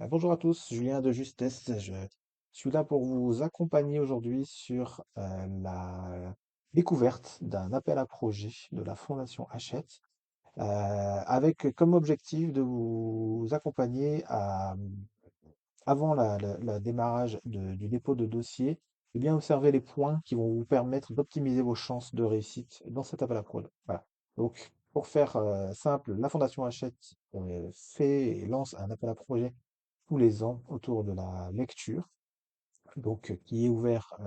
Bonjour à tous, Julien de Justesse. Je suis là pour vous accompagner aujourd'hui sur la découverte d'un appel à projet de la Fondation Hachette, avec comme objectif de vous accompagner avant la démarrage du dépôt de dossier, et bien observer les points qui vont vous permettre d'optimiser vos chances de réussite dans cet appel à projet. Voilà. Donc, pour faire simple, la Fondation Hachette fait et lance un appel à projet tous les ans autour de la lecture, donc qui est ouvert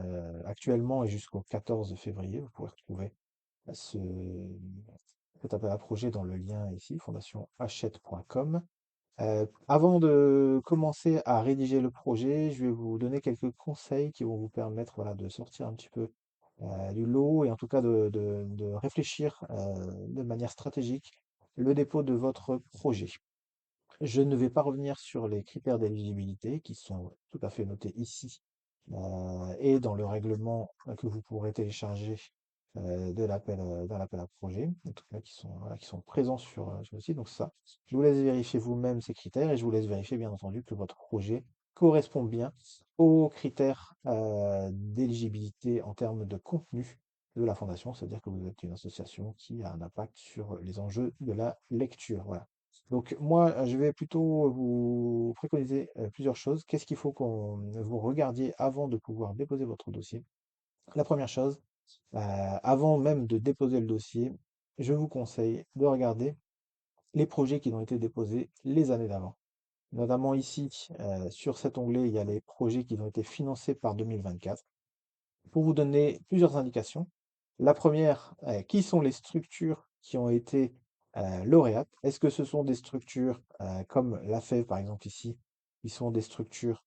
actuellement et jusqu'au 14 février. Vous pouvez retrouver ce, cet appel à projet dans le lien ici, fondationhachette.com. Avant de commencer à rédiger le projet, je vais vous donner quelques conseils qui vont vous permettre voilà, de sortir un petit peu du lot et en tout cas de réfléchir de manière stratégique le dépôt de votre projet. Je ne vais pas revenir sur les critères d'éligibilité qui sont tout à fait notés ici et dans le règlement que vous pourrez télécharger dans l'appel à projet, en tout cas qui sont, voilà, qui sont présents sur le site. Donc ça, je vous laisse vérifier vous-même ces critères et je vous laisse vérifier bien entendu que votre projet correspond bien aux critères d'éligibilité en termes de contenu de la fondation, c'est-à-dire que vous êtes une association qui a un impact sur les enjeux de la lecture. Voilà. Donc moi, je vais plutôt vous préconiser plusieurs choses. Qu'est-ce qu'il faut qu'on vous regardiez avant de pouvoir déposer votre dossier? La première chose, avant même de déposer le dossier, je vous conseille de regarder les projets qui ont été déposés les années d'avant. Notamment ici, sur cet onglet, il y a les projets qui ont été financés par 2024. Pour vous donner plusieurs indications, la première, qui sont les structures qui ont été lauréates? Est-ce que ce sont des structures comme l'a fait par exemple ici, qui sont des structures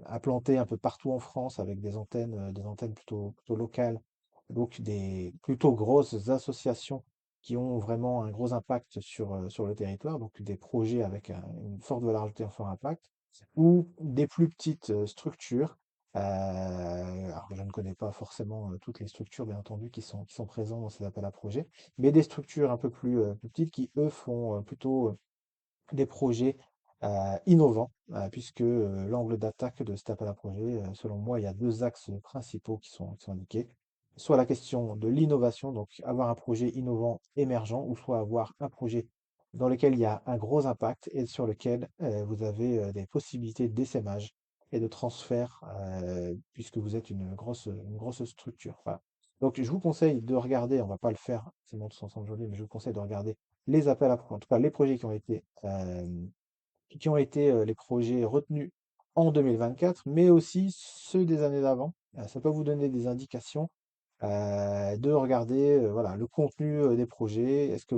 implantées un peu partout en France avec des antennes plutôt locales, donc des plutôt grosses associations qui ont vraiment un gros impact sur le territoire, donc des projets avec une forte valeur ajoutée, un fort impact, ou des plus petites structures. Alors je ne connais pas forcément toutes les structures, bien entendu, qui sont présentes dans ces appels à projets, mais des structures un peu plus petites qui, eux, font plutôt des projets innovants, puisque l'angle d'attaque de cet appel à projet, selon moi, il y a deux axes principaux qui sont indiqués. Soit la question de l'innovation, donc avoir un projet innovant émergent, ou soit avoir un projet dans lequel il y a un gros impact et sur lequel vous avez des possibilités d'essaimage et de transfert, puisque vous êtes une grosse structure. Voilà. Donc, je vous conseille de regarder, on va pas le faire forcément tous ensemble aujourd'hui, mais je vous conseille de regarder les appels à projets, en tout cas les projets qui ont été les projets retenus en 2024, mais aussi ceux des années d'avant. Ça peut vous donner des indications de regarder voilà, le contenu des projets. Est-ce que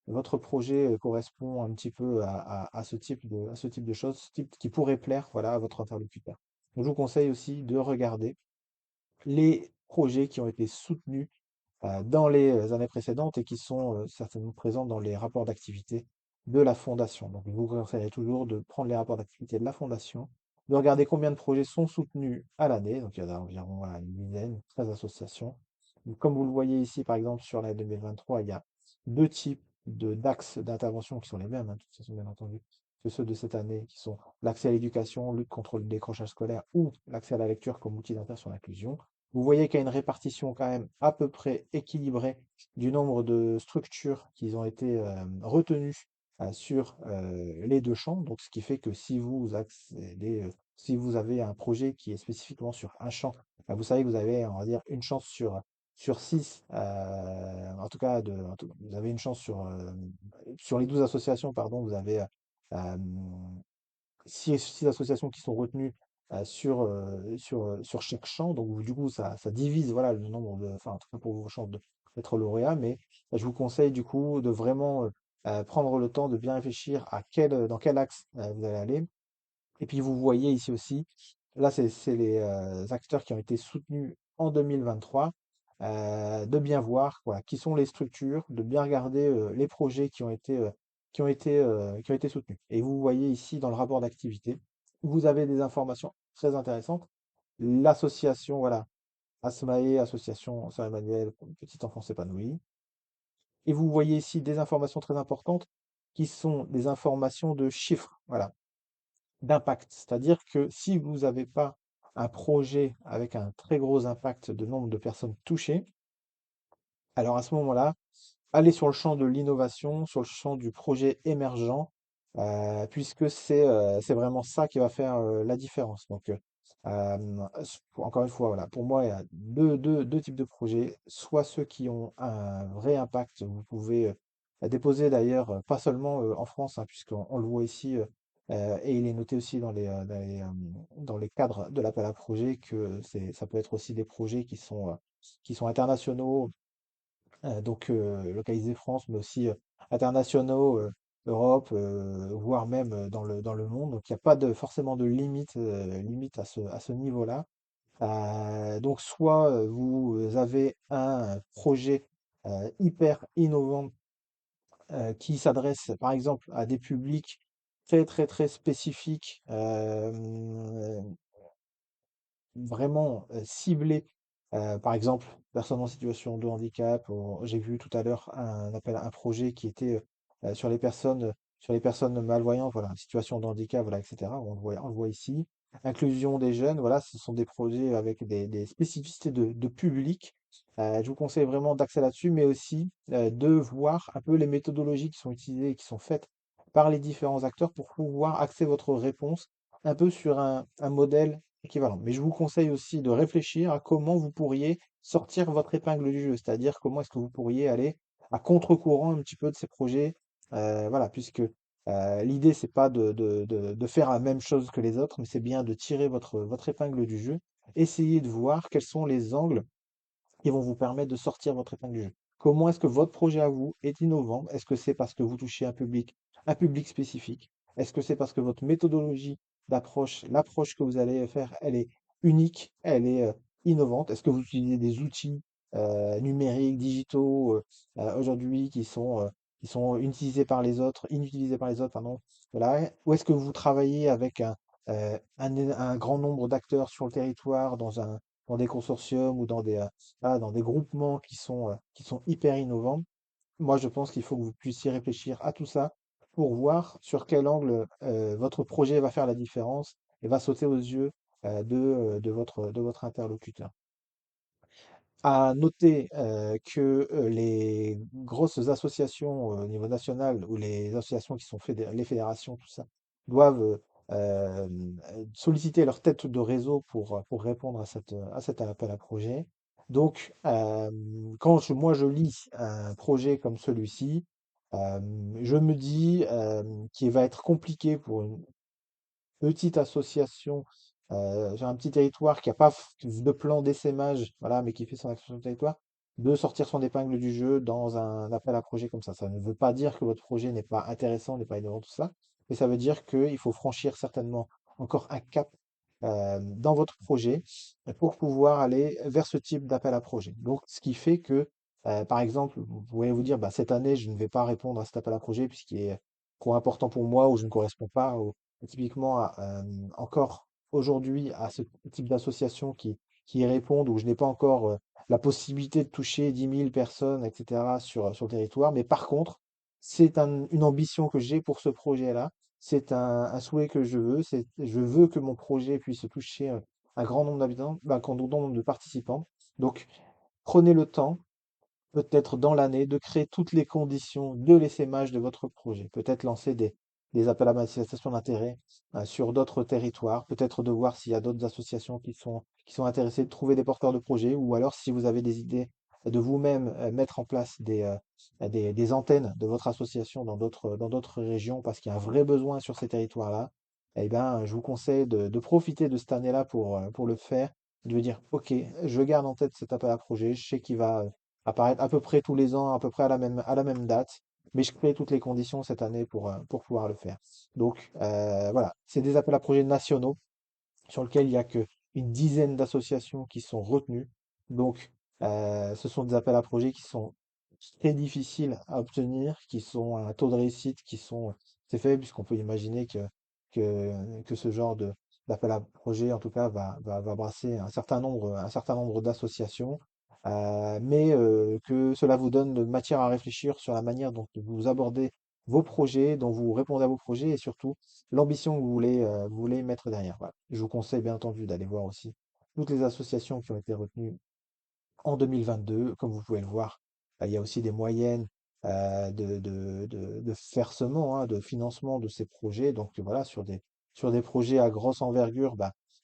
votre projet correspond un petit peu à ce type de choses, ce type qui pourrait plaire voilà, à votre interlocuteur. Donc, je vous conseille aussi de regarder les projets qui ont été soutenus dans les années précédentes et qui sont certainement présents dans les rapports d'activité de la fondation. Donc, je vous conseillerais toujours de prendre les rapports d'activité de la fondation, de regarder combien de projets sont soutenus à l'année. Donc, il y en a environ voilà, une dizaine, 13 associations. Donc, comme vous le voyez ici, par exemple, sur l'année 2023, il y a deux types d'axes d'intervention qui sont les mêmes, hein, de toute façon, bien entendu, que ceux de cette année, qui sont l'accès à l'éducation, lutte contre le décrochage scolaire ou l'accès à la lecture comme outil d'insertion et d'inclusion. Vous voyez qu'il y a une répartition quand même à peu près équilibrée du nombre de structures qui ont été retenues sur les deux champs. Donc, ce qui fait que si vous avez un projet qui est spécifiquement sur un champ, vous savez que vous avez, on va dire, une chance sur 6, en tout cas, vous avez une chance sur les 12 associations, pardon, vous avez euh, six associations qui sont retenues sur chaque champ. Donc, du coup, ça divise voilà, le nombre enfin, en tout cas pour vos chances d'être lauréat. Mais je vous conseille, du coup, de vraiment prendre le temps de bien réfléchir dans quel axe vous allez aller. Et puis, vous voyez ici aussi, là, c'est les acteurs qui ont été soutenus en 2023. De bien voir quoi, qui sont les structures, de bien regarder les projets qui ont été soutenus. Et vous voyez ici dans le rapport d'activité, vous avez des informations très intéressantes. L'association, voilà, ASMAE, Association Saint-Emmanuel, pour une petite enfance épanouie. Et vous voyez ici des informations très importantes qui sont des informations de chiffres, voilà, d'impact. C'est-à-dire que si vous n'avez pas un projet avec un très gros impact de nombre de personnes touchées, alors à ce moment-là, aller sur le champ de l'innovation, sur le champ du projet émergent, puisque c'est vraiment ça qui va faire la différence. Donc, encore une fois, voilà, pour moi, il y a deux types de projets. Soit ceux qui ont un vrai impact, vous pouvez déposer d'ailleurs, pas seulement en France, hein, puisqu'on le voit ici, et il est noté aussi dans les cadres de l'appel à projet que ça peut être aussi des projets qui sont internationaux, donc localisés France, mais aussi internationaux, Europe, voire même dans le monde. Donc il n'y a pas forcément de limite à ce niveau-là. Donc soit vous avez un projet hyper innovant qui s'adresse par exemple à des publics très très très spécifiques, vraiment ciblé, par exemple, personnes en situation de handicap. J'ai vu tout à l'heure un projet qui était sur les personnes malvoyantes, voilà, en situation de handicap, voilà, etc. On le voit ici. Inclusion des jeunes, voilà, ce sont des projets avec des spécificités de public. Je vous conseille vraiment d'axer là-dessus, mais aussi de voir un peu les méthodologies qui sont utilisées et qui sont faites par les différents acteurs pour pouvoir axer votre réponse un peu sur un modèle équivalent. Mais je vous conseille aussi de réfléchir à comment vous pourriez sortir votre épingle du jeu, c'est-à-dire comment est-ce que vous pourriez aller à contre-courant un petit peu de ces projets. Voilà, puisque l'idée, c'est pas de faire la même chose que les autres, mais c'est bien de tirer votre épingle du jeu. Essayez de voir quels sont les angles qui vont vous permettre de sortir votre épingle du jeu. Comment est-ce que votre projet à vous est innovant? Est-ce que c'est parce que vous touchez un public spécifique? Est-ce que c'est parce que votre méthodologie d'approche, l'approche que vous allez faire, elle est unique, elle est innovante? Est-ce que vous utilisez des outils numériques, digitaux, aujourd'hui qui sont utilisés par les autres, inutilisés par les autres, pardon. Voilà. Ou est-ce que vous travaillez avec un grand nombre d'acteurs sur le territoire dans des consortiums ou dans des groupements qui sont hyper innovants? Moi, je pense qu'il faut que vous puissiez réfléchir à tout ça pour voir sur quel angle votre projet va faire la différence et va sauter aux yeux de votre interlocuteur. À noter que les grosses associations au niveau national ou les associations qui sont les fédérations, tout ça, doivent solliciter leur tête de réseau pour répondre à cet appel à projet. Donc, moi je lis un projet comme celui-ci, euh, je me dis qu'il va être compliqué pour une petite association sur un petit territoire qui n'a pas de plan d'essaimage, voilà, mais qui fait son action sur le territoire, de sortir son épingle du jeu dans un appel à projet comme ça. Ça ne veut pas dire que votre projet n'est pas intéressant, n'est pas innovant, tout ça, mais ça veut dire qu'il faut franchir certainement encore un cap dans votre projet pour pouvoir aller vers ce type d'appel à projet. Donc, ce qui fait que, par exemple, vous pourriez vous dire, bah, cette année, je ne vais pas répondre à cet appel à projet puisqu'il est trop important pour moi ou je ne correspond pas typiquement encore aujourd'hui à ce type d'association qui y répondent, où je n'ai pas encore la possibilité de toucher 10 000 personnes, etc., sur le territoire. Mais par contre, c'est une ambition que j'ai pour ce projet-là. C'est un souhait que je veux. Je veux que mon projet puisse toucher un grand nombre d'habitants, un grand nombre de participants. Donc, prenez le temps peut-être dans l'année, de créer toutes les conditions de l'essaimage de votre projet. Peut-être lancer des appels à manifestation d'intérêt sur d'autres territoires, peut-être de voir s'il y a d'autres associations qui sont intéressées de trouver des porteurs de projets, ou alors si vous avez des idées de vous-même mettre en place des antennes de votre association dans d'autres régions, parce qu'il y a un vrai besoin sur ces territoires-là. Eh bien, je vous conseille de profiter de cette année-là pour le faire, de vous dire, OK, je garde en tête cet appel à projet, je sais qu'il va apparaître à peu près tous les ans, à peu près à la même date. Mais je crée toutes les conditions cette année pour pouvoir le faire. Donc voilà, c'est des appels à projets nationaux sur lesquels il n'y a qu'une dizaine d'associations qui sont retenues. Donc ce sont des appels à projets qui sont très difficiles à obtenir, qui sont à un taux de réussite c'est fait, puisqu'on peut imaginer que ce genre d'appel à projet, en tout cas, va brasser un certain nombre d'associations, mais que cela vous donne de matière à réfléchir sur la manière dont vous abordez vos projets, dont vous répondez à vos projets et surtout l'ambition que vous voulez mettre derrière. Voilà. Je vous conseille bien entendu d'aller voir aussi toutes les associations qui ont été retenues en 2022. Comme vous pouvez le voir, il y a aussi des moyennes de versement, hein, de financement de ces projets. Donc voilà, sur des projets à grosse envergure,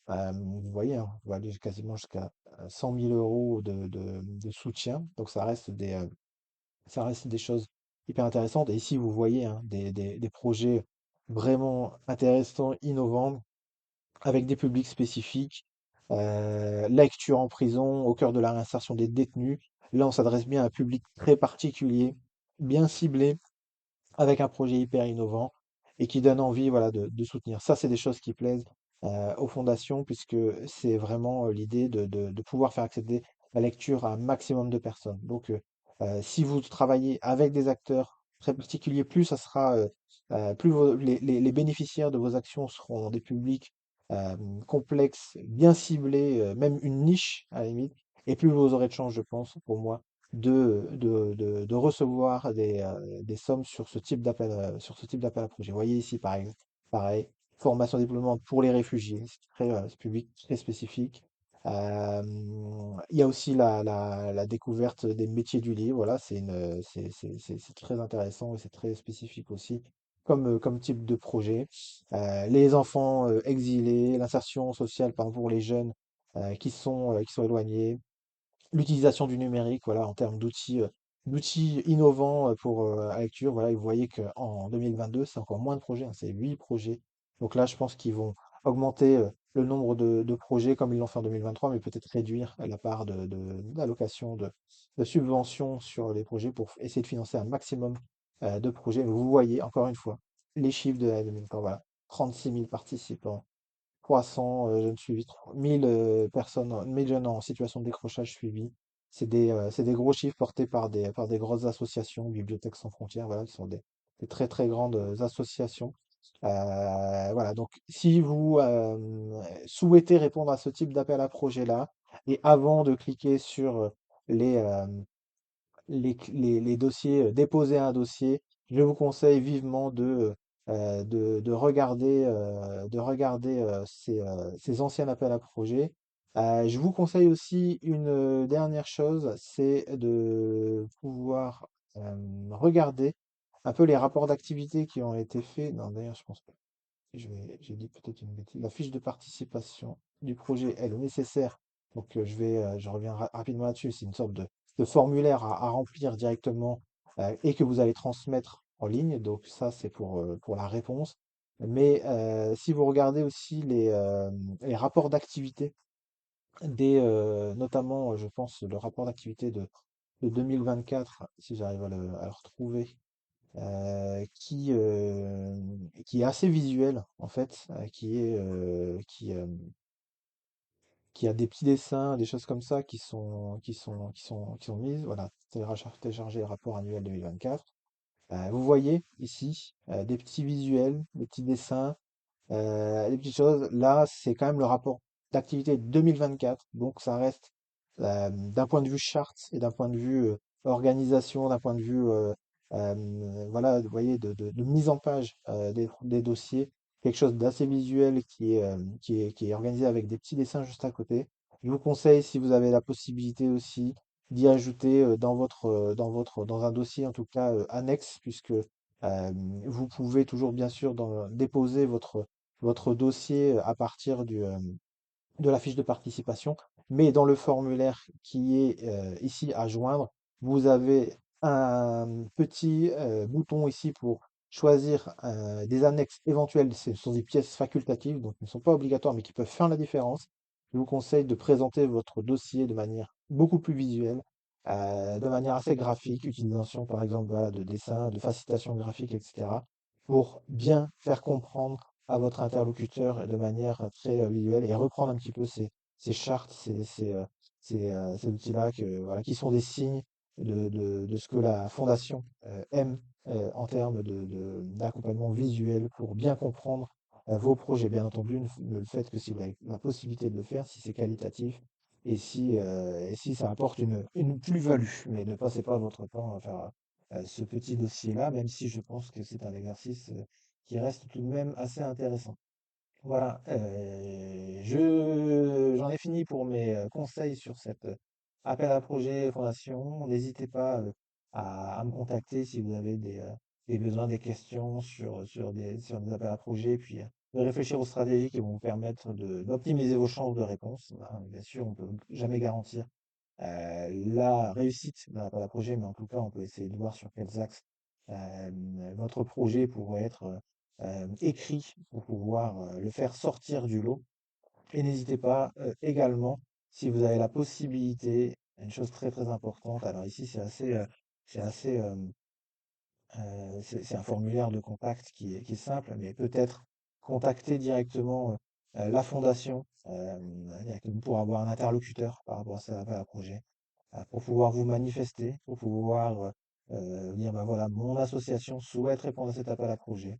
vous voyez, hein, on va aller quasiment jusqu'à 100 000 euros de soutien. Donc ça reste des choses hyper intéressantes. Et ici, vous voyez, hein, des projets vraiment intéressants, innovants avec des publics spécifiques, lecture en prison, au cœur de la réinsertion des détenus. Là, on s'adresse bien à un public très particulier, bien ciblé, avec un projet hyper innovant et qui donne envie, voilà, de soutenir. Ça, c'est des choses qui plaisent aux fondations, puisque c'est vraiment l'idée de pouvoir faire accéder la lecture à un maximum de personnes. Donc, si vous travaillez avec des acteurs très particuliers, plus ça sera, plus les bénéficiaires de vos actions seront des publics euh, complexes, bien ciblés, même une niche à la limite, et plus vous aurez de chance, je pense, pour moi, de recevoir des sommes sur ce type d'appel à projet. Vous voyez ici, pareil, formation diplômante pour les réfugiés, c'est public très spécifique. Euh, il y a aussi la découverte des métiers du livre. Voilà, c'est très intéressant et c'est très spécifique aussi comme type de projet. Les enfants exilés, l'insertion sociale, par exemple, pour les jeunes qui sont éloignés, l'utilisation du numérique, voilà, en termes d'outils innovants pour la lecture. Voilà, et vous voyez qu'en 2022, c'est encore moins de projets, hein, c'est 8 projets. Donc là, je pense qu'ils vont augmenter le nombre de projets comme ils l'ont fait en 2023, mais peut-être réduire la part d'allocation de subventions sur les projets pour essayer de financer un maximum de projets. Vous voyez, encore une fois, les chiffres de l'année 2023, voilà, 36 000 participants, 300 jeunes suivis, 1000 personnes, 1000 jeunes en situation de décrochage suivis. C'est des gros chiffres portés par des grosses associations, Bibliothèques sans frontières, voilà, qui sont des très très grandes associations. Voilà, donc si vous souhaitez répondre à ce type d'appel à projet-là, et avant de cliquer sur les, euh, les dossiers, déposer un dossier, je vous conseille vivement de regarder ces anciens appels à projets. Je vous conseille aussi une dernière chose, c'est de pouvoir regarder un peu les rapports d'activité qui ont été faits. Non, d'ailleurs, je pense pas. J'ai dit peut-être une bêtise. La fiche de participation du projet, elle est nécessaire. Donc, je reviens rapidement là-dessus. C'est une sorte de formulaire à remplir directement et que vous allez transmettre en ligne. Donc, ça, c'est pour la réponse. Mais si vous regardez aussi les rapports d'activité, notamment, je pense, le rapport d'activité de 2024, si j'arrive à le retrouver, qui est assez visuel en fait, qui a des petits dessins, des choses comme ça qui sont mises. Voilà, télécharger le rapport annuel 2024. Vous voyez ici des petits visuels, des petits dessins, les petites choses, là, c'est quand même le rapport d'activité 2024. Donc, ça reste d'un point de vue charte et d'un point de vue organisation, d'un point de vue, voilà, vous voyez, de mise en page des dossiers, quelque chose d'assez visuel qui est organisé avec des petits dessins juste à côté. Je vous conseille, si vous avez la possibilité aussi, d'y ajouter dans un dossier, en tout cas annexe, puisque vous pouvez toujours, bien sûr, déposer votre dossier à partir de la fiche de participation, mais dans le formulaire qui est ici à joindre, vous avez un petit bouton ici pour choisir des annexes éventuelles. Ce sont des pièces facultatives, donc qui ne sont pas obligatoires, mais qui peuvent faire la différence. Je vous conseille de présenter votre dossier de manière beaucoup plus visuelle, de manière assez graphique, utilisation par exemple voilà, de dessins, de facilitation graphique, etc., pour bien faire comprendre à votre interlocuteur de manière très visuelle et reprendre un petit peu ces chartes, ces outils-là voilà, qui sont des signes de ce que la fondation aime en termes d'accompagnement visuel pour bien comprendre vos projets. Bien entendu, ne le faites que si vous avez la possibilité de le faire, si c'est qualitatif et si ça apporte une plus-value. Mais ne passez pas votre temps ce petit dossier-là, même si je pense que c'est un exercice qui reste tout de même assez intéressant. Voilà, j'en ai fini pour mes conseils sur cet appel à projet fondation. N'hésitez pas à me contacter si vous avez des besoins, des questions sur des appels à projets, puis de réfléchir aux stratégies qui vont vous permettre d'optimiser vos chances de réponse. Hein. Bien sûr, on peut jamais garantir la réussite d'un appel à projet, mais en tout cas, on peut essayer de voir sur quels axes votre projet pourrait être écrit pour pouvoir le faire sortir du lot. Et n'hésitez pas également, si vous avez la possibilité, une chose très très importante, alors ici c'est assez, c'est un formulaire de contact qui est simple, mais peut-être contacter directement la fondation directement pour avoir un interlocuteur par rapport à ça, à un projet, pour pouvoir vous manifester, pour pouvoir dire, ben voilà, mon association souhaite répondre à cet appel à projet,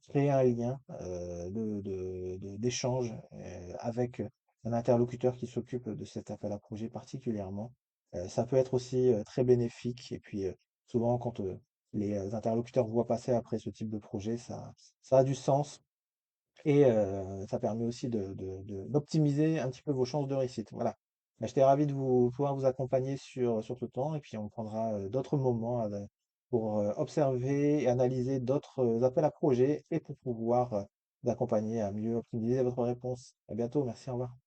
créer un lien d'échange avec un interlocuteur qui s'occupe de cet appel à projet particulièrement. Ça peut être aussi très bénéfique. Et puis, souvent, quand les interlocuteurs voient passer après ce type de projet, ça a du sens et ça permet aussi d'optimiser un petit peu vos chances de réussite. Voilà. Mais j'étais ravi de pouvoir vous accompagner sur ce temps et puis on prendra d'autres moments pour observer et analyser d'autres appels à projets et pour pouvoir vous accompagner à mieux optimiser votre réponse. À bientôt, merci, au revoir.